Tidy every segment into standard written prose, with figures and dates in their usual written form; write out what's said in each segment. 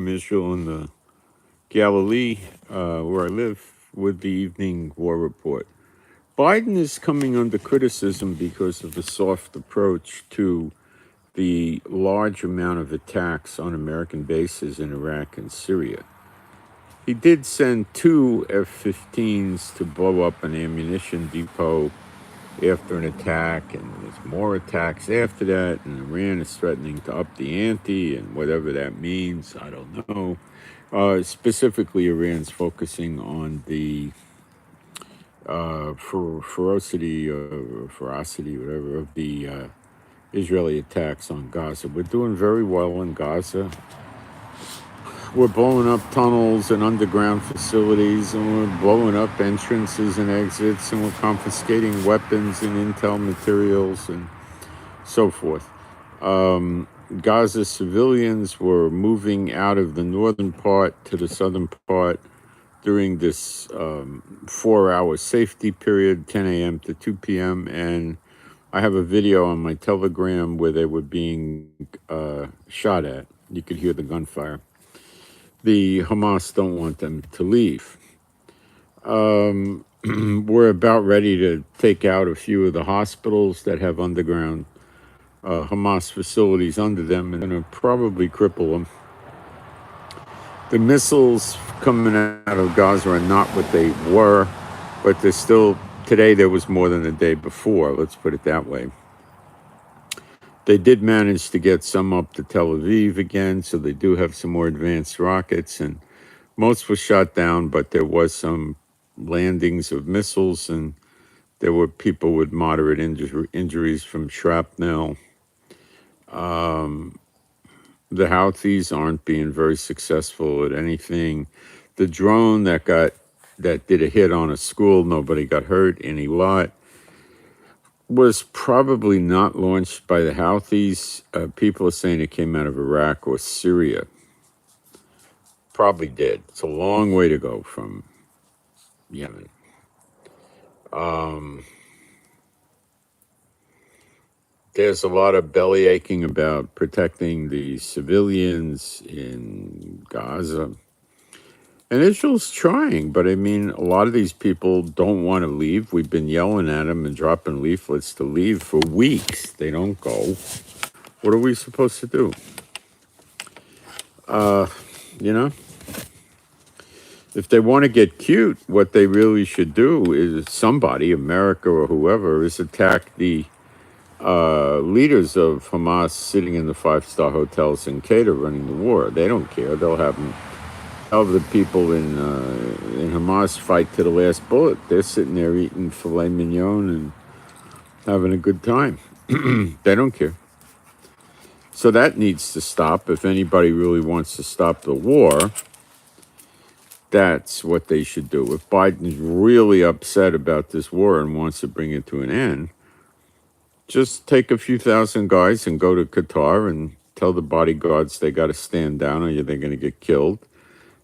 Israel in the Galilee, where I live, with the evening war report. Biden is coming under criticism because of the soft approach to the large amount of attacks on American bases in Iraq and Syria. He did send two F 15s to blow up an ammunition depot after an attack, and there's more attacks after that, and Iran is threatening to up the ante, and whatever that means, I don't know. Specifically, Iran's focusing on the ferocity, whatever, of the Israeli attacks on Gaza. We're doing very well in Gaza. We're blowing up tunnels and underground facilities, and we're blowing up entrances and exits, and we're confiscating weapons and intel materials and so forth. Gaza civilians were moving out of the northern part to the southern part during this 4-hour safety period, 10 a.m. to 2 p.m., and I have a video on my Telegram where they were being shot at. You could hear the gunfire. The Hamas don't want them to leave. We're about ready to take out a few of the hospitals that have underground Hamas facilities under them, and going to probably cripple them. The missiles coming out of Gaza are not what they were, but they're still, today there was more than the day before, let's put it that way. They did manage to get some up to Tel Aviv again, so they do have some more advanced rockets, and most were shot down, but there was some landings of missiles, and there were people with moderate injuries from shrapnel. The Houthis aren't being very successful at anything. The drone that did a hit on a school, nobody got hurt, any lot, was probably not launched by the Houthis. People are saying it came out of Iraq or Syria. Probably did. It's a long way to go from Yemen. There's a lot of belly aching about protecting the civilians in Gaza. And Israel's trying, but I mean, a lot of these people don't want to leave. We've been yelling at them and dropping leaflets to leave for weeks. They don't go. What are we supposed to do? You know? If they want to get cute, what they really should do is somebody, America or whoever, is attack the leaders of Hamas sitting in the five-star hotels in Qatar running the war. They don't care. They'll have them. Of the people in Hamas fight to the last bullet. They're sitting there eating filet mignon and having a good time. They don't care. So that needs to stop. If anybody really wants to stop the war, that's what they should do. If Biden's really upset about this war and wants to bring it to an end, just take a few thousand guys and go to Qatar and tell the bodyguards they got to stand down or they're going to get killed.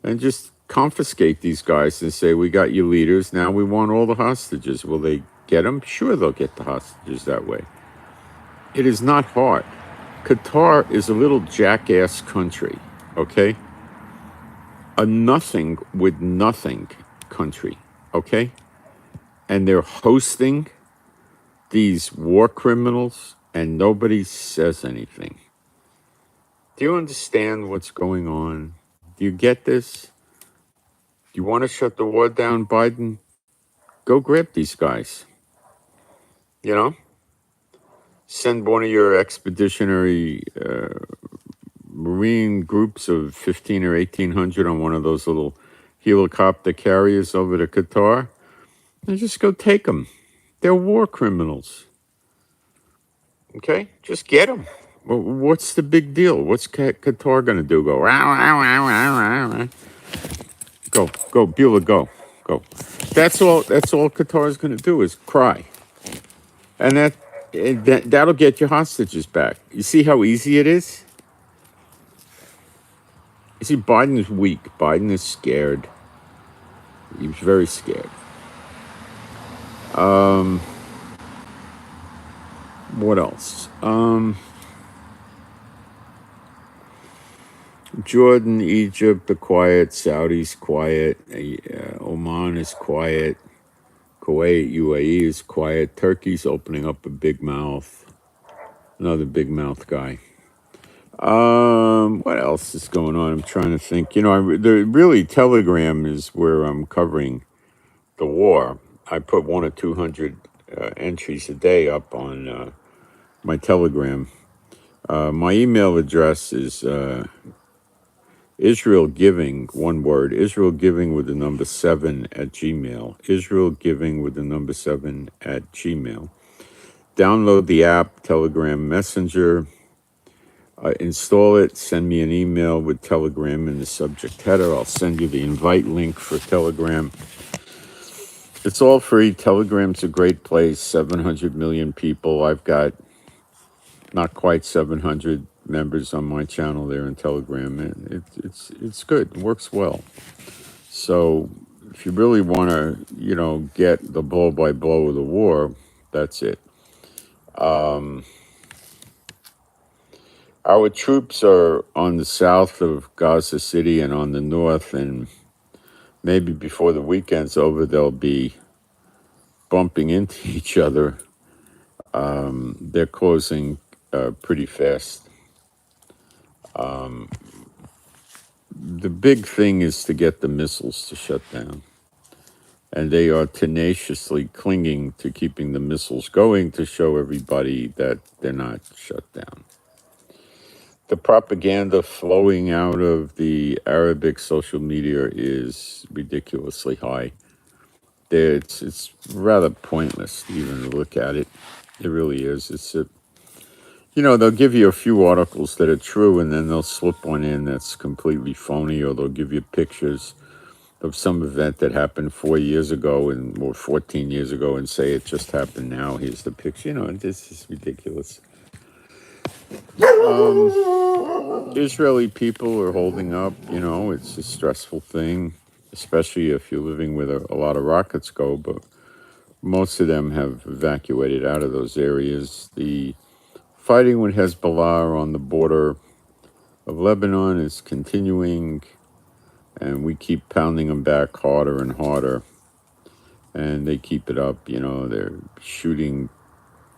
And just confiscate these guys and say, we got you leaders, now we want all the hostages. Will they get them? Sure, they'll get the hostages that way. It is not hard. Qatar is a little jackass country, okay? A nothing with nothing country, okay? And they're hosting these war criminals and nobody says anything. Do you understand what's going on? Do you get this? Do you want to shut the war down, Biden? Go grab these guys. You know? Send one of your expeditionary Marine groups of 15 or 1,800 on one of those little helicopter carriers over to Qatar and just go take them. They're war criminals. Okay? Just get them. What's the big deal? What's Qatar going to do? Go, rah, rah, rah, rah, rah. Go, Beulah, go. That's all Qatar's going to do is cry. And that'll get your hostages back. You see how easy it is? You see, Biden is weak. Biden is scared. He's very scared. What else? Jordan, Egypt are quiet. Saudi's quiet. Oman is quiet. Kuwait, UAE is quiet. Turkey's opening up a big mouth. Another big mouth guy. What else is going on? I'm trying to think. Really Telegram is where I'm covering the war. I put 100 or 200 entries a day up on my Telegram. My email address is Israel Giving, one word, Israel Giving with the number 7 at Gmail. Israel Giving with the number 7 at Gmail. Download the app, Telegram Messenger. Install it, send me an email with Telegram in the subject header. I'll send you the invite link for Telegram. It's all free. Telegram's a great place. 700 million people. I've got not quite 700 members on my channel there in Telegram. And it's good. It works well. So if you really want to, get the blow by blow of the war, that's it. Our troops are on the south of Gaza City and on the north, and maybe before the weekend's over, they'll be bumping into each other. They're closing pretty fast. The big thing is to get the missiles to shut down. And they are tenaciously clinging to keeping the missiles going to show everybody that they're not shut down. The propaganda flowing out of the Arabic social media is ridiculously high. It's rather pointless to even look at it. It really is. They'll give you a few articles that are true, and then they'll slip one in that's completely phony, or they'll give you pictures of some event that happened 4 years ago or 14 years ago and say it just happened now. Here's the picture. This is ridiculous. Israeli people are holding up. It's a stressful thing, especially if you're living where a lot of rockets go, but most of them have evacuated out of those areas. The fighting with Hezbollah on the border of Lebanon is continuing, and we keep pounding them back harder and harder, and they keep it up. They're shooting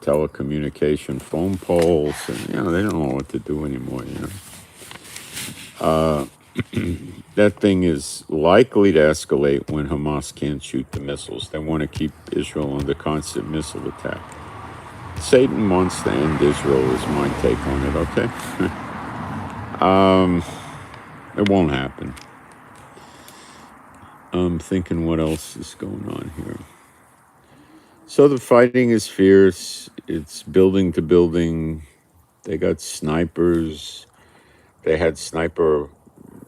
telecommunication phone poles, and they don't know what to do anymore. That thing is likely to escalate when Hamas can't shoot the missiles. They want to keep Israel under constant missile attack. Satan wants to end Israel is my take on it, okay? It won't happen. I'm thinking what else is going on here. So the fighting is fierce. It's building to building. They got snipers. They had sniper,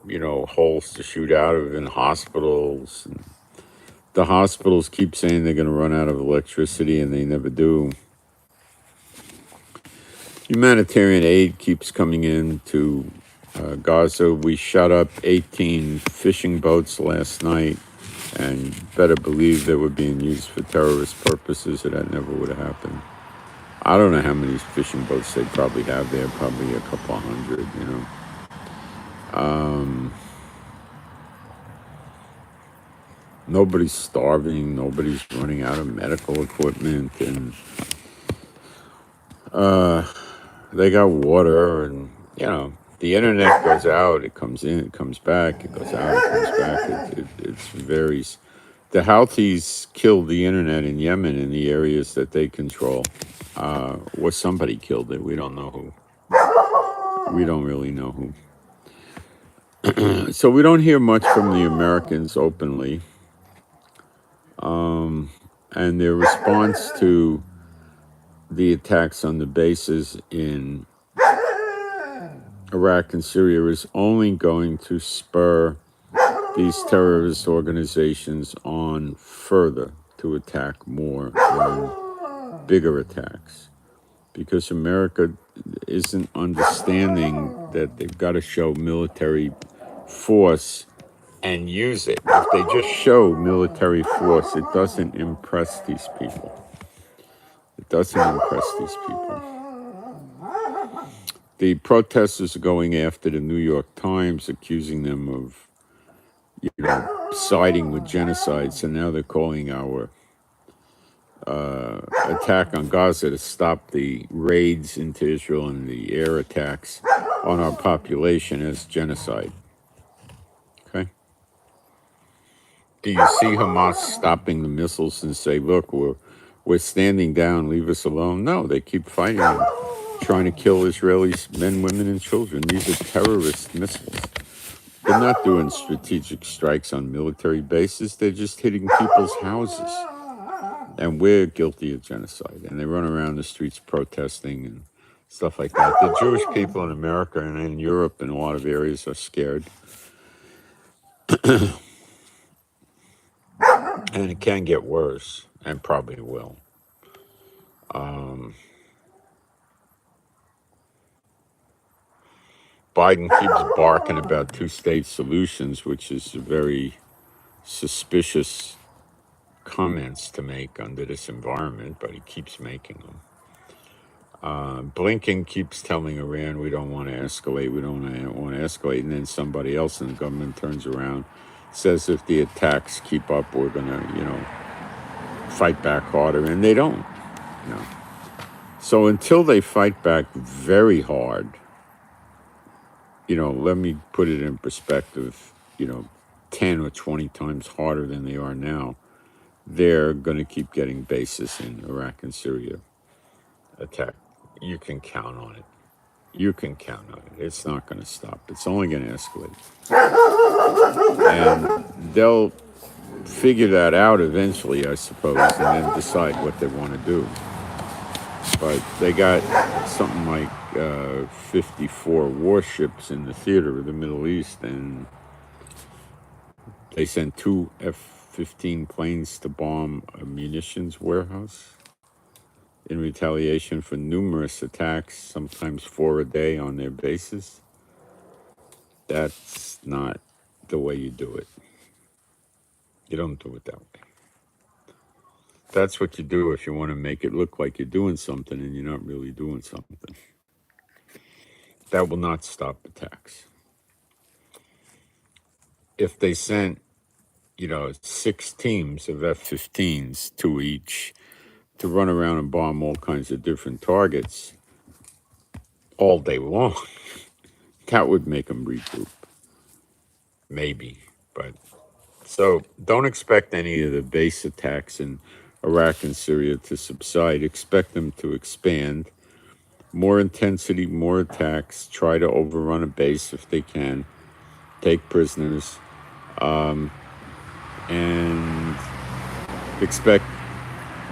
holes to shoot out of in hospitals. And the hospitals keep saying they're going to run out of electricity, and they never do. Humanitarian aid keeps coming in to Gaza. We shot up 18 fishing boats last night, and better believe they were being used for terrorist purposes, or that never would have happened. I don't know how many fishing boats they probably have there, probably a couple hundred, Nobody's starving, nobody's running out of medical equipment, and they got water, and, the internet goes out, it comes in, it comes back, it goes out, it comes back. It varies. The Houthis killed the internet in Yemen in the areas that they control. Or somebody killed it. We don't know who. We don't really know who. So we don't hear much from the Americans openly. And their response to the attacks on the bases in Iraq and Syria is only going to spur these terrorist organizations on further to attack more and bigger attacks, because America isn't understanding that they've got to show military force and use it. If they just show military force, it doesn't impress these people. It doesn't impress these people. The protesters are going after the New York Times, accusing them of, siding with genocide. So now they're calling our attack on Gaza to stop the raids into Israel and the air attacks on our population as genocide. Okay? Do you see Hamas stopping the missiles and say, look, we're standing down, leave us alone? No, they keep fighting them, trying to kill Israelis, men, women, and children. These are terrorist missiles. They're not doing strategic strikes on military bases. They're just hitting people's houses. And we're guilty of genocide. And they run around the streets protesting and stuff like that. The Jewish people in America and in Europe and a lot of areas are scared. And it can get worse, and probably will. Biden keeps barking about two-state solutions, which is very suspicious comments to make under this environment, but he keeps making them. Blinken keeps telling Iran, we don't want to escalate, we don't want to escalate, and then somebody else in the government turns around, says if the attacks keep up, we're going to, fight back harder, and they don't. So until they fight back very hard, let me put it in perspective, 10 or 20 times harder than they are now, they're going to keep getting bases in Iraq and Syria attacked. You can count on it. You can count on it. It's not going to stop. It's only going to escalate. And they'll figure that out eventually, I suppose, and then decide what they want to do. But they got something like 54 warships in the theater of the Middle East, and they sent 2 F-15 planes to bomb a munitions warehouse in retaliation for numerous attacks, sometimes 4 a day on their bases. That's not the way you do it. You don't do it that way. That's what you do if you want to make it look like you're doing something and you're not really doing something. That will not stop attacks. If they sent, 6 teams of F-15s, 2 each, to run around and bomb all kinds of different targets all day long, that would make them regroup. Maybe, but so don't expect any of the base attacks in Iraq and Syria to subside. Expect them to expand. More intensity, more attacks, try to overrun a base if they can, take prisoners, and expect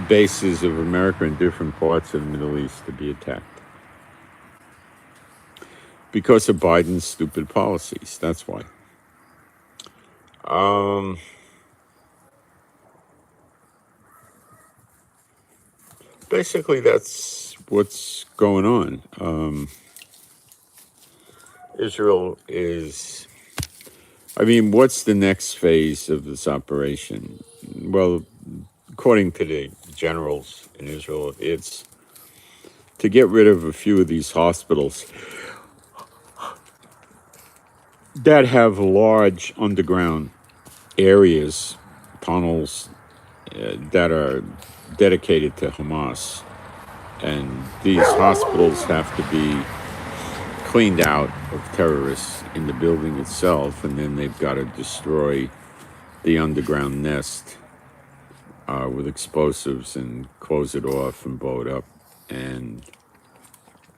bases of America in different parts of the Middle East to be attacked. Because of Biden's stupid policies, that's why. Basically, that's what's going on. Israel is... what's the next phase of this operation? Well, according to the generals in Israel, it's to get rid of a few of these hospitals that have large underground areas, tunnels, that are dedicated to Hamas. And these hospitals have to be cleaned out of terrorists in the building itself, and then they've got to destroy the underground nest with explosives and close it off and blow it up. And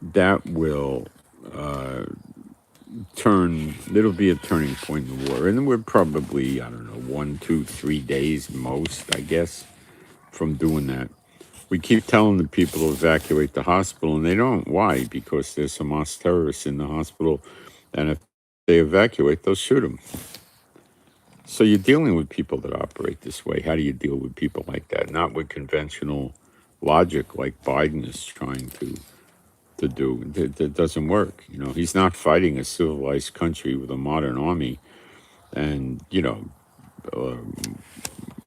that will it'll be a turning point in the war. And we're probably, 1, 2, 3 days most, I guess, from doing that. We keep telling the people to evacuate the hospital, and they don't. Why? Because there's Hamas terrorists in the hospital, and if they evacuate, they'll shoot them. So you're dealing with people that operate this way. How do you deal with people like that? Not with conventional logic like Biden is trying to do. It doesn't work. He's not fighting a civilized country with a modern army and,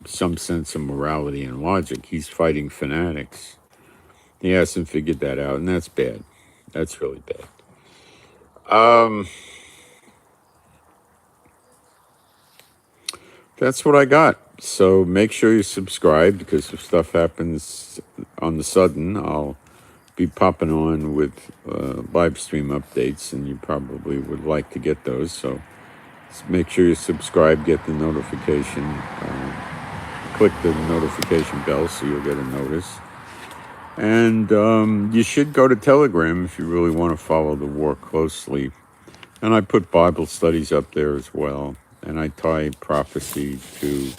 some sense of morality and logic. He's fighting fanatics. He hasn't figured that out, and that's bad. That's really bad. That's what I got. So make sure you subscribe, because if stuff happens on the sudden, I'll be popping on with live stream updates, and you probably would like to get those. So make sure you subscribe, get the notification, click the notification bell so you'll get a notice. And you should go to Telegram if you really want to follow the war closely. And I put Bible studies up there as well. And I tie prophecy to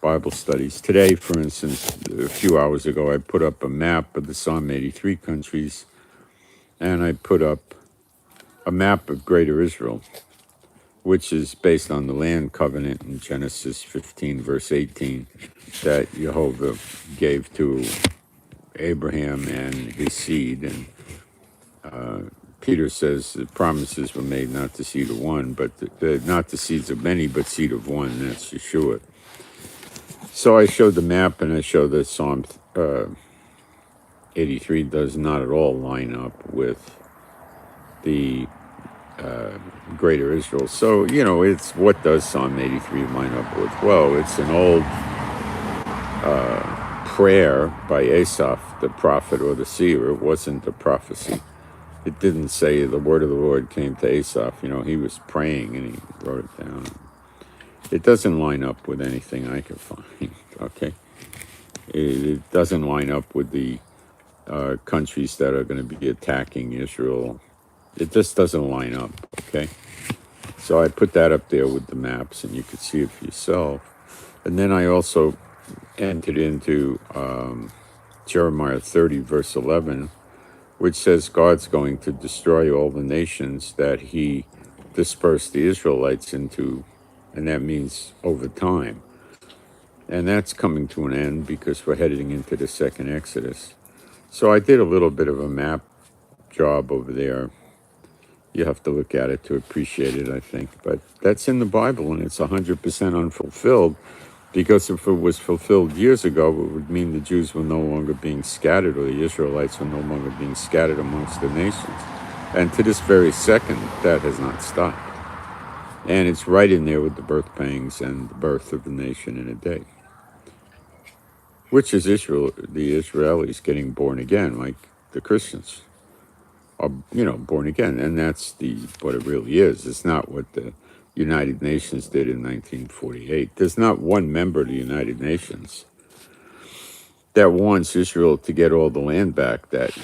Bible studies. Today, for instance, a few hours ago, I put up a map of the Psalm 83 countries, and I put up a map of Greater Israel, which is based on the land covenant in Genesis 15, verse 18, that Jehovah gave to Abraham and his seed. And Peter says the promises were made not to seed of one, but not the seeds of many, but seed of one. And that's Yeshua. So I showed the map, and I showed that Psalm 83 does not at all line up with the Greater Israel. So, it's what does Psalm 83 line up with? Well, it's an old prayer by Asaph, the prophet or the seer. It wasn't a prophecy. It didn't say the word of the Lord came to Asaph. He was praying and he wrote it down. It doesn't line up with anything I could find, okay? It doesn't line up with the countries that are going to be attacking Israel. It just doesn't line up, okay? So I put that up there with the maps, and you could see it for yourself. And then I also entered into Jeremiah 30, verse 11, which says God's going to destroy all the nations that he dispersed the Israelites into, and that means over time. And that's coming to an end because we're heading into the second Exodus. So I did a little bit of a map job over there. You have to look at it to appreciate it, I think. But that's in the Bible, and it's 100% unfulfilled, because if it was fulfilled years ago, it would mean the Jews were no longer being scattered, or the Israelites were no longer being scattered amongst the nations. And to this very second, that has not stopped. And it's right in there with the birth pangs and the birth of the nation in a day, which is Israel, the Israelis getting born again, like the Christians are, born again. And that's what it really is. It's not what the United Nations did in 1948. There's not one member of the United Nations that wants Israel to get all the land back that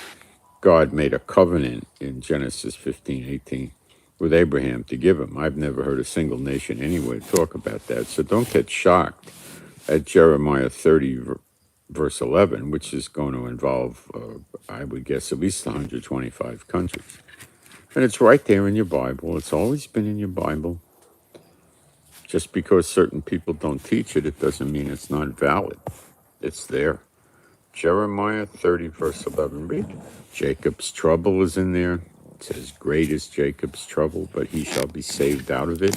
God made a covenant in Genesis 15:18 with Abraham to give him. I've never heard a single nation anywhere talk about that. So don't get shocked at Jeremiah 30, verse 11, which is going to involve, I would guess, at least 125 countries. And it's right there in your Bible. It's always been in your Bible. Just because certain people don't teach it, it doesn't mean it's not valid. It's there. Jeremiah 30, verse 11. Read. Jacob's trouble is in there. It says, great is Jacob's trouble, but he shall be saved out of it.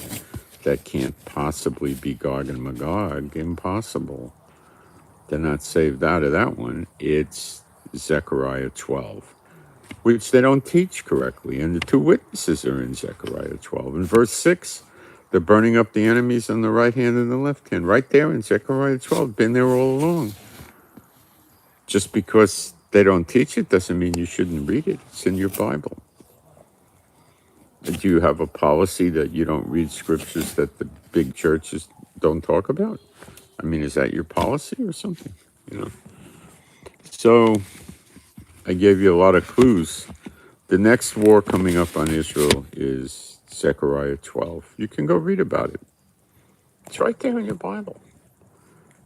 That can't possibly be Gog and Magog. Impossible. They're not saved out of that one. It's Zechariah 12, which they don't teach correctly. And the two witnesses are in Zechariah 12. In verse 6, they're burning up the enemies on the right hand and the left hand. Right there in Zechariah 12. Been there all along. Just because they don't teach it doesn't mean you shouldn't read it. It's in your Bible. Do you have a policy that you don't read scriptures that the big churches don't talk about? I mean, is that your policy or something? So I gave you a lot of clues. The next war coming up on Israel is Zechariah 12. You can go read about it. It's right there in your Bible.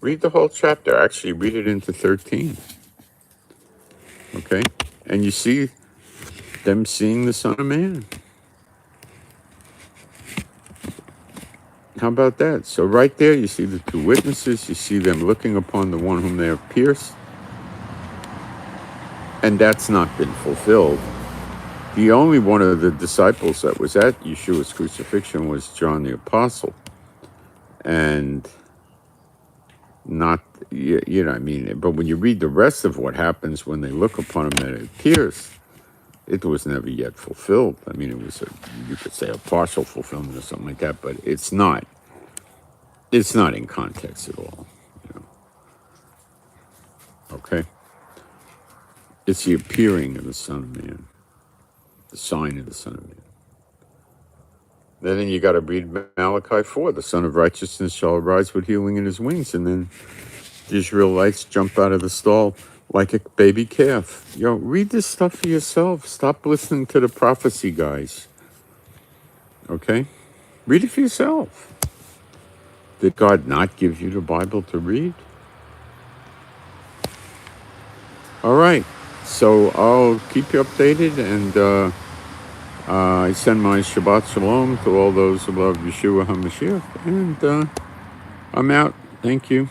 Read the whole chapter. Actually, read it into 13. Okay? And you see them seeing the Son of Man. How about that? So right there, you see the two witnesses. You see them looking upon the one whom they have pierced. And that's not been fulfilled. The only one of the disciples that was at Yeshua's crucifixion was John the Apostle. And not, but when you read the rest of what happens when they look upon him that are pierced, It was never yet fulfilled. I mean, it was you could say a partial fulfillment or something like that, but it's not. It's not in context at all. You know? Okay. It's the appearing of the Son of Man, the sign of the Son of Man. Then you got to read Malachi 4. The Son of Righteousness shall arise with healing in his wings, and then the Israelites jump out of the stall like a baby calf. Read this stuff for yourself. Stop listening to the prophecy guys. Okay? Read it for yourself. Did God not give you the Bible to read? All right. So I'll keep you updated, and I send my Shabbat Shalom to all those who love Yeshua HaMashiach, and I'm out. Thank you.